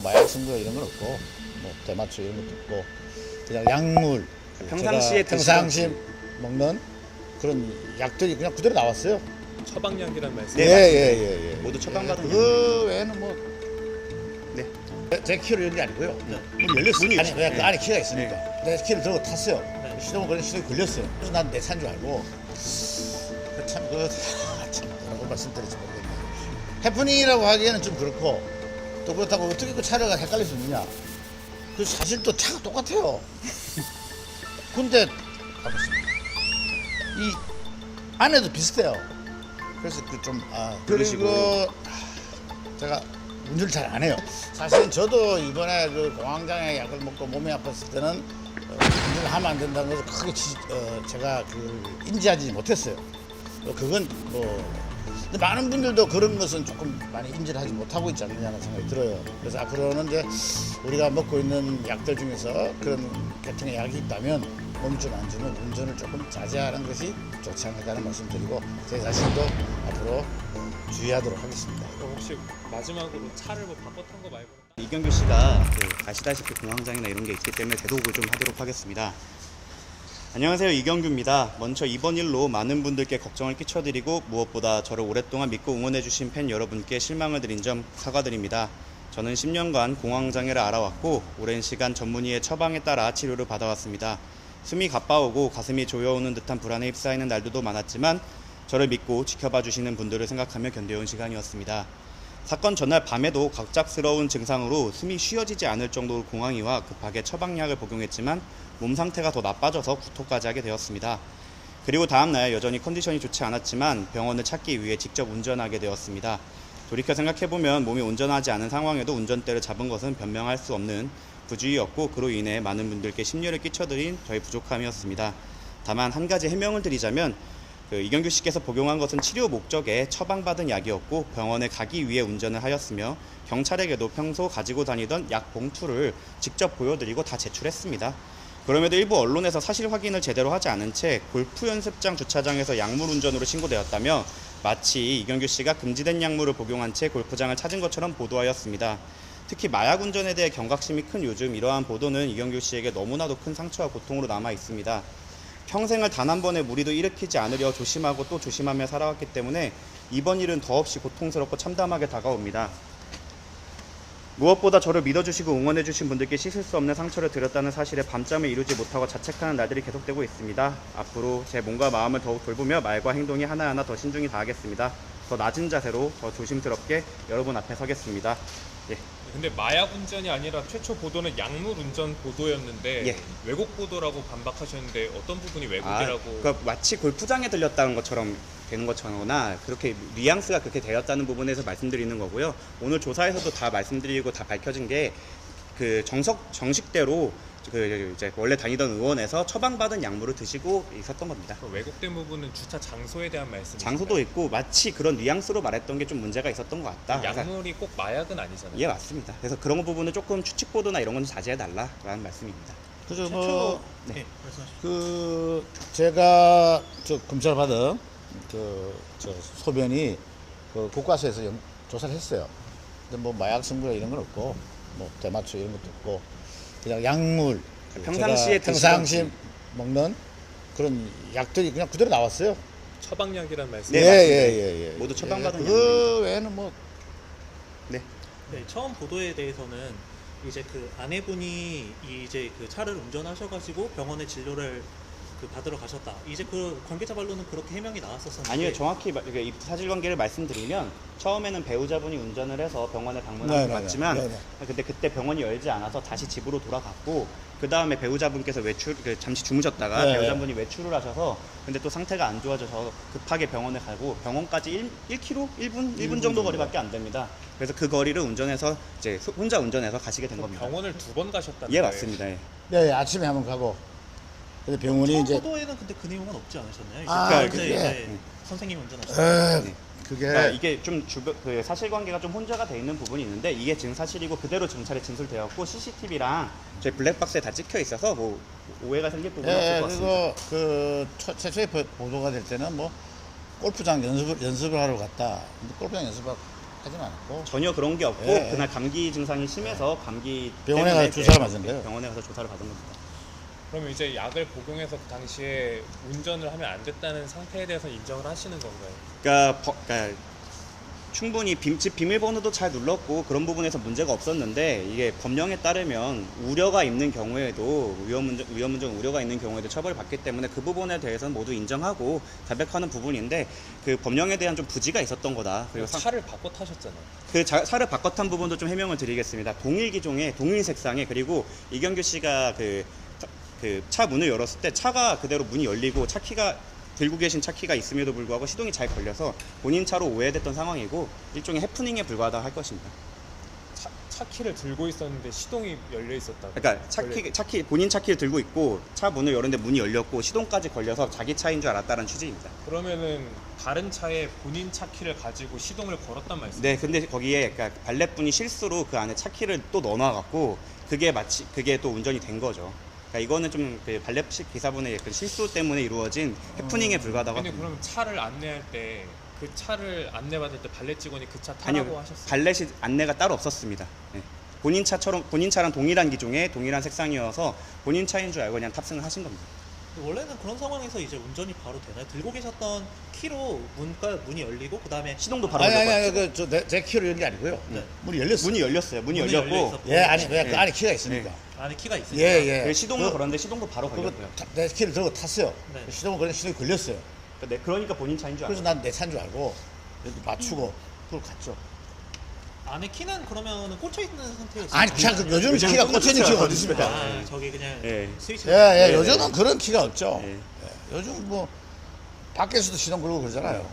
마약 선거 이런 건 없고 뭐 대마초 이런 것도 없고 그냥 약물 평상시에 먹는 그런 약들이 그냥 그대로 나왔어요. 처방약이란 말씀. 예. 모두 처방받은 그 외에는 뭐 네. 제 키로 열린 게 아니고요. 문 열렸어요. 아니 왜 그 안에 키가 있으니까 내 키를 들고 탔어요. 시동을 걸려 시동이 걸렸어요. 그래서 난 내 차인 줄 알고 참 뭐라고 말씀드릴지 모르겠네요. 해프닝이라고 하기에는 좀 그렇고 또 그렇다고 어떻게 그 차를 헷갈릴 수 있느냐. 그 사실 또 차가 똑같아요. 근데 가보겠습니다. 이 안에도 비슷해요. 그래서 그리고 제가 운전을 잘 안 해요. 사실 저도 이번에 그 공황장애 약을 먹고 몸이 아팠을 때는 운전을 하면 안 된다는 것을 크게 제가 인지하지 못했어요. 그건 근데 많은 분들도 그런 것은 조금 많이 인지를 하지 못하고 있지 않느냐는 생각이 들어요. 그래서 앞으로는 이제 우리가 먹고 있는 약들 중에서 그런 계통의 약이 있다면 몸이 좀 안 좋으면 운전을 조금 자제하는 것이 좋지 않을까라는 말씀드리고 제 자신도 앞으로 주의하도록 하겠습니다. 혹시 마지막으로 차를 뭐 바꿔 탄 거 말고 이경규 씨가 아시다시피 공황장애나 이런 게 있기 때문에 대독을 좀 하도록 하겠습니다. 안녕하세요, 이경규입니다. 먼저 이번 일로 많은 분들께 걱정을 끼쳐드리고 무엇보다 저를 오랫동안 믿고 응원해주신 팬 여러분께 실망을 드린 점 사과드립니다. 저는 10년간 공황장애를 알아왔고 오랜 시간 전문의의 처방에 따라 치료를 받아왔습니다. 숨이 가빠오고 가슴이 조여오는 듯한 불안에 휩싸이는 날들도 많았지만 저를 믿고 지켜봐 주시는 분들을 생각하며 견뎌온 시간이었습니다. 사건 전날 밤에도 갑작스러운 증상으로 숨이 쉬어지지 않을 정도로 공황이 와 급하게 처방약을 복용했지만 몸 상태가 더 나빠져서 구토까지 하게 되었습니다. 그리고 다음날 여전히 컨디션이 좋지 않았지만 병원을 찾기 위해 직접 운전하게 되었습니다. 돌이켜 생각해보면 몸이 온전하지 않은 상황에도 운전대를 잡은 것은 변명할 수 없는 부주의였고 그로 인해 많은 분들께 심려를 끼쳐드린 저의 부족함이었습니다. 다만 한 가지 해명을 드리자면 이경규 씨께서 복용한 것은 치료 목적에 처방받은 약이었고 병원에 가기 위해 운전을 하였으며 경찰에게도 평소 가지고 다니던 약 봉투를 직접 보여드리고 다 제출했습니다. 그럼에도 일부 언론에서 사실 확인을 제대로 하지 않은 채 골프 연습장 주차장에서 약물 운전으로 신고되었다며 마치 이경규 씨가 금지된 약물을 복용한 채 골프장을 찾은 것처럼 보도하였습니다. 특히 마약 운전에 대해 경각심이 큰 요즘 이러한 보도는 이경규 씨에게 너무나도 큰 상처와 고통으로 남아 있습니다. 평생을 단 한 번의 무리도 일으키지 않으려 조심하고 또 조심하며 살아왔기 때문에 이번 일은 더없이 고통스럽고 참담하게 다가옵니다. 무엇보다 저를 믿어주시고 응원해주신 분들께 씻을 수 없는 상처를 드렸다는 사실에 밤잠을 이루지 못하고 자책하는 날들이 계속되고 있습니다. 앞으로 제 몸과 마음을 더욱 돌보며 말과 행동이 하나하나 더 신중히 다하겠습니다. 더 낮은 자세로 더 조심스럽게 여러분 앞에 서겠습니다. 예. 근데 마약 운전이 아니라 최초 보도는 약물 운전 보도였는데 예. 왜곡 보도라고 반박하셨는데 어떤 부분이 왜곡이라고? 그러니까 마치 골프장에 들렸다는 것처럼 되는 것처럼나 그렇게 뉘앙스가 그렇게 되었다는 부분에서 말씀드리는 거고요. 오늘 조사에서도 다 말씀드리고 다 밝혀진 게 정식대로 이제 원래 다니던 의원에서 처방받은 약물을 드시고 있었던 겁니다. 왜곡된 부분은 주차 장소에 대한 말씀이신가요? 장소도 있고 마치 그런 뉘앙스로 말했던 게 좀 문제가 있었던 것 같다. 약물이 꼭 마약은 아니잖아요. 예, 맞습니다. 그래서 그런 부분은 조금 추측 보도나 이런 건 자제해달라라는 말씀입니다. 그래서 네. 제가 검찰 받은 소변이 국과수에서 조사를 했어요. 근데 뭐 마약 성분 이런 건 없고 뭐 대마초 이런 것도 없고 그냥 약물 평상시에 먹는 그런 약들이 그냥 그대로 나왔어요. 처방약이란 말씀. 네, 맞습니다. 모두 처방받은 그 외에는 뭐 네, 처음 보도에 대해서는 이제 그 아내분이 이제 그 차를 운전하셔가지고 병원에 진료를 받으러 가셨다. 이제 그 관계자 말로는 그렇게 해명이 나왔었는데. 아니요, 정확히 사실관계를 말씀드리면 처음에는 배우자분이 운전을 해서 병원에 방문한 게 맞지만 근데 그때 병원이 열지 않아서 다시 집으로 돌아갔고 그 다음에 배우자분께서 잠시 주무셨다가 배우자분이 외출을 하셔서 근데 또 상태가 안 좋아져서 급하게 병원에 가고 병원까지 1분 정도 거리밖에 안 됩니다. 그래서 그 거리를 운전해서 이제 혼자 운전해서 가시게 된 겁니다. 병원을 2번 가셨다는 예, 거예요? 맞습니다. 예. 네, 아침에 한번 가고 근데 병원이 처음 이제 보도에는 근데 그 내용은 없지 않으셨나요? 아, 이제 선생님이 운전하셨어요. 네. 그게 그러니까 이게 좀 사실관계가 좀 혼재가 돼 있는 부분이 있는데 이게 지금 사실이고 그대로 경찰에 진술되었고 CCTV랑 저희 블랙박스에 다 찍혀 있어서 뭐 오해가 생길 부분은 없을 것 같습니다. 그리고 최초에 보도가 될 때는 뭐 골프장 연습을 하러 갔다. 근데 골프장 연습하고 하진 않았고 전혀 그런 게 없고 예. 그날 감기 증상이 심해서 감기 병원에 때문에 가서 주사를 맞은 거예요. 병원에 가서 조사를 받은 겁니다. 그러면 이제 약을 복용해서 그 당시에 운전을 하면 안 됐다는 상태에 대해서 인정을 하시는 건가요? 그러니까 충분히 집 비밀번호도 잘 눌렀고 그런 부분에서 문제가 없었는데 이게 법령에 따르면 우려가 있는 경우에도 위험운전 우려가 있는 경우에도 처벌받기 때문에 그 부분에 대해서는 모두 인정하고 자백하는 부분인데 그 법령에 대한 좀 부지가 있었던 거다. 그리고 차를 바꿔 타셨잖아요. 차를 바꿔 탄 부분도 좀 해명을 드리겠습니다. 동일 기종에 동일 색상에 그리고 이경규 씨가 그 차 문을 열었을 때 차가 그대로 문이 열리고 차 키가 들고 계신 차 키가 있음에도 불구하고 시동이 잘 걸려서 본인 차로 오해됐던 상황이고 일종의 해프닝에 불과하다 할 것입니다. 차 키를 들고 있었는데 시동이 열려 있었다. 그러니까 본인 차 키를 들고 있고 차 문을 열었는데 문이 열렸고 시동까지 걸려서 자기 차인 줄 알았다는 취지입니다. 그러면은 다른 차에 본인 차 키를 가지고 시동을 걸었단 말씀이세요? 네, 근데 거기에 그러니까 발렛분이 실수로 그 안에 차 키를 또 넣어놔갖고 그게 또 운전이 된 거죠. 그러니까 이거는 좀 그 발렛식 기사분의 그 실수 때문에 이루어진 해프닝에 불과하다고 아니 합니다. 그럼 차를 안내할 때 그 차를 안내받을 때 발렛 직원이 그 차 타라고 아니요, 하셨어요? 발렛이 안내가 따로 없었습니다. 네. 본인 차랑 동일한 기종의 동일한 색상이어서 본인 차인 줄 알고 그냥 탑승을 하신 겁니다. 원래는 그런 상황에서 이제 운전이 바로 되나요? 들고 계셨던 키로 문이 열리고 그 다음에 시동도 바로 아니 걸렸고 제 키로 연 게 아니고요. 네. 문이 열렸어요. 문이 열렸어요. 문이 문이 열렸고 열려있었고. 예, 아니 왜 그 네. 안에 키가 있으니까. 안에 키가 있으니까 예. 시동을 그- 걸었는데 시동도 바로 그거 걸렸고요. 내 키를 들고 탔어요. 네. 시동을 걸렸는데 시동이 걸렸어요. 그러니까 본인 차인 줄 그래서 알고. 난 내 차인 줄 알고 이렇게 맞추고 그걸 갔죠. 안에 키는 그러면 꽂혀 있는 상태였어요. 아니 요즘 요즘 키가 꽂혀있는 키가 어디 꽂혀있어요. 있습니까? 아, 저기 그냥 예. 스위치. 예, 요즘은 그런 키가 없죠. 예. 예, 요즘 뭐 밖에서도 시동 걸고 그러잖아요.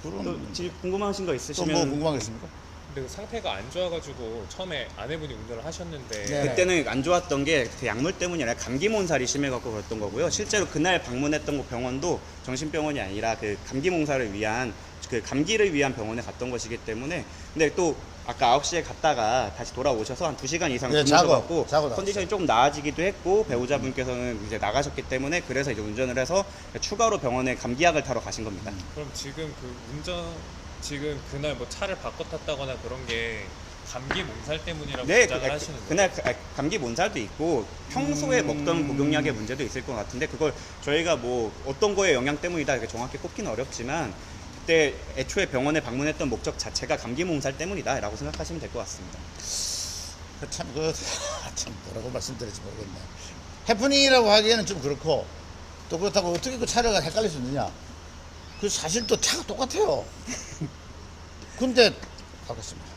또 그런 지금 궁금하신 거 또 있으시면 뭐 궁금한 게 있습니까? 근데 그 상태가 안 좋아가지고 처음에 아내분이 운전을 하셨는데 네. 그때는 안 좋았던 게 그 약물 때문이 아니라 감기 몽살이 심해갖고 그랬던 거고요. 실제로 그날 방문했던 그 병원도 정신병원이 아니라 그 감기 몽살을 위한 그 감기를 위한 병원에 갔던 것이기 때문에 근데 또 아까 9시에 갔다가 다시 돌아오셔서 한 2시간 이상 예, 근무하셔갖고 자고 컨디션이 조금 나아지기도 했고 배우자분께서는 이제 나가셨기 때문에 그래서 이제 운전을 해서 추가로 병원에 감기약을 타러 가신 겁니다. 그럼 지금 지금 그날 뭐 차를 바꿔 탔다거나 그런 게 감기 몸살 때문이라고 네, 주장을 하시는 거예요? 그날 감기 몸살도 있고 평소에 먹던 복용약의 문제도 있을 것 같은데 그걸 저희가 뭐 어떤 거에 영향 때문이다 이렇게 정확히 꼽기는 어렵지만 그때 애초에 병원에 방문했던 목적 자체가 감기 몸살 때문이다라고 생각하시면 될 것 같습니다. 참 뭐라고 말씀드릴지 모르겠네. 해프닝이라고 하기에는 좀 그렇고 또 그렇다고 어떻게 그 차를 헷갈릴 수 있느냐? 그 사실 또 차가 똑같아요. 근데 가겠습니다.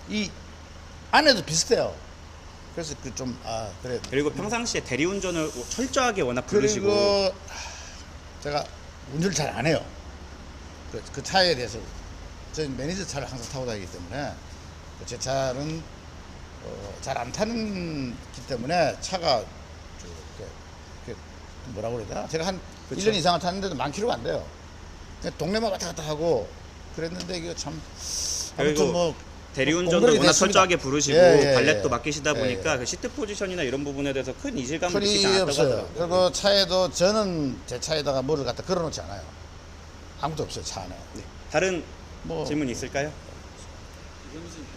이 안에도 비슷해요. 그래서 그 좀 그래. 그리고 평상시에 대리운전을 철저하게 워낙 부르시고 그리고 제가 운전을 잘 안 해요. 그 차에 대해서 저는 매니저 차를 항상 타고 다니기 때문에 제 차는 잘 안 타는 기 때문에 차가 이렇게 뭐라고 그래야 되나? 제가 한 그쵸. 1년 이상을 탔는데도 만 킬로가 안 돼요. 그냥 동네만 왔다 갔다 하고 그랬는데 이거 참 그리고 아무튼 뭐 대리운전도 공부를 워낙 됐습니다. 철저하게 부르시고 예, 발렛도 예. 맡기시다 예, 보니까 예. 그 시트 포지션이나 이런 부분에 대해서 큰 이질감을 느끼지 풀이 않았다고 없어요. 하더라고요. 그리고 차에도 저는 제 차에다가 뭐를 갖다 걸어놓지 않아요. 아무도 없어요, 차 안에. 네. 다른 뭐 질문 있을까요?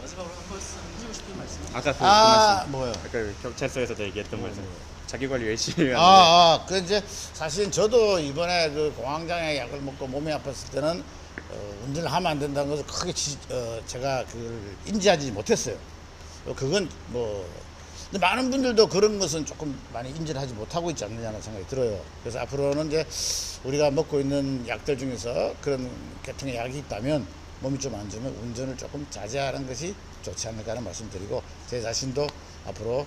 마지막으로 한 말씀 해주고 싶은 말씀. 아까 그 말씀. 뭐요? 아까 그 경찰서에서 얘기했던 말씀. 자기 관리 열심히 하는데 그 이제 사실 저도 이번에 그 공황장애 약을 먹고 몸이 아팠을 때는 운전을 하면 안 된다는 것을 크게 제가 그걸 인지하지 못했어요. 그건 뭐 근데 많은 분들도 그런 것은 조금 많이 인지를 하지 못하고 있지 않느냐는 생각이 들어요. 그래서 앞으로는 이제 우리가 먹고 있는 약들 중에서 그런 계통의 약이 있다면 몸이 좀 안 좋으면 운전을 조금 자제하는 것이 좋지 않을까 하는 말씀드리고 제 자신도 앞으로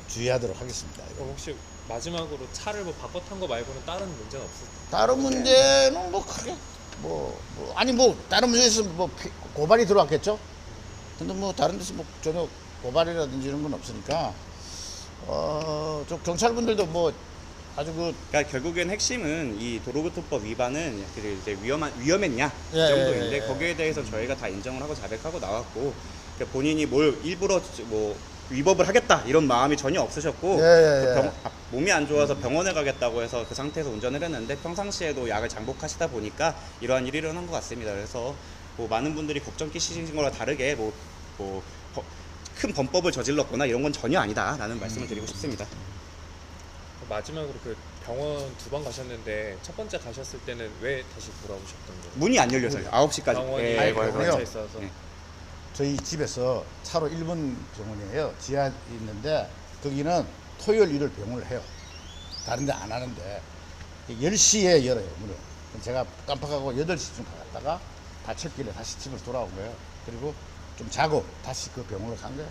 주의하도록 하겠습니다. 그럼 혹시 마지막으로 차를 뭐 바꿔 탄 거 말고는 다른 문제는 없을까요? 다른 문제는 뭐 크게 아니 뭐 다른 문제에서 뭐 고발이 들어왔겠죠. 근데 뭐 다른 데서 뭐 전혀 고발이라든지 이런 건 없으니까 저 경찰분들도 뭐 아주 그러니까 결국엔 핵심은 이 도로교통법 위반은 이제 위험했냐 이 예, 정도인데 예, 예. 거기에 대해서 저희가 다 인정을 하고 자백하고 나왔고 그러니까 본인이 뭘 일부러 뭐 위법을 하겠다 이런 마음이 전혀 없으셨고 예. 몸이 안 좋아서 병원에 가겠다고 해서 그 상태에서 운전을 했는데 평상시에도 약을 장복하시다 보니까 이러한 일이 일어난 것 같습니다. 그래서 뭐 많은 분들이 걱정 끼치신 거와 다르게 큰 범법을 저질렀거나 이런 건 전혀 아니다라는 말씀을 드리고 싶습니다. 마지막으로 그 병원 2번 가셨는데 첫 번째 가셨을 때는 왜 다시 돌아오셨던 거예요? 문이 안 열려서요. 9시까지. 병원이 아니, 걸쳐 그래요? 있어서. 네. 저희 집에서 차로 1번 병원이에요. 지하에 있는데 거기는 토요일 일요일 병원을 해요. 다른 데 안 하는데 10시에 열어요 문을. 제가 깜빡하고 8시쯤 갔다가 다쳤길래 다시 집으로 돌아온 거예요. 그리고 좀 자고 다시 그 병원을 간 거예요.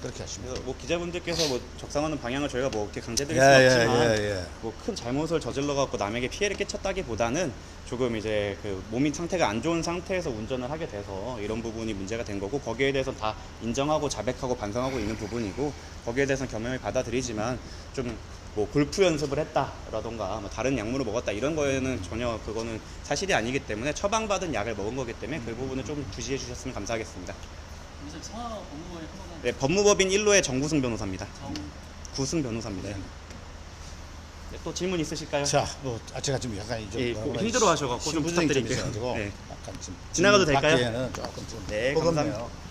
그렇게 하십니다. 그래서 뭐 기자분들께서 뭐 적성하는 방향을 저희가 뭐 이렇게 강제드릴 수는 없지만 뭐 큰 잘못을 저질러 갖고 남에게 피해를 끼쳤다기보다는 조금 이제 그 몸이 상태가 안 좋은 상태에서 운전을 하게 돼서 이런 부분이 문제가 된 거고, 거기에 대해서 다 인정하고 자백하고 반성하고 있는 부분이고, 거기에 대해서는 겸허히 받아들이지만 좀 뭐 골프 연습을 했다라던가 뭐 다른 약물을 먹었다 이런 거에는 전혀 그거는 사실이 아니기 때문에 처방받은 약을 먹은 거기 때문에 그 부분은 좀 주시해 주셨으면 감사하겠습니다. 선생님 성화 법무부의 한번 네, 법무법인 1로의 정구승 변호사입니다. 구승 변호사입니다. 네, 또 질문 있으실까요? 자, 뭐 제가 좀 약간 좀 예, 힘들어 하셔갖고 좀 신부적인 점이 부탁드릴게요. 있어가지고 네. 약간 좀 지나가도 될까요? 받기에는 조금 좀 네, 버겁네요. 감사합니다.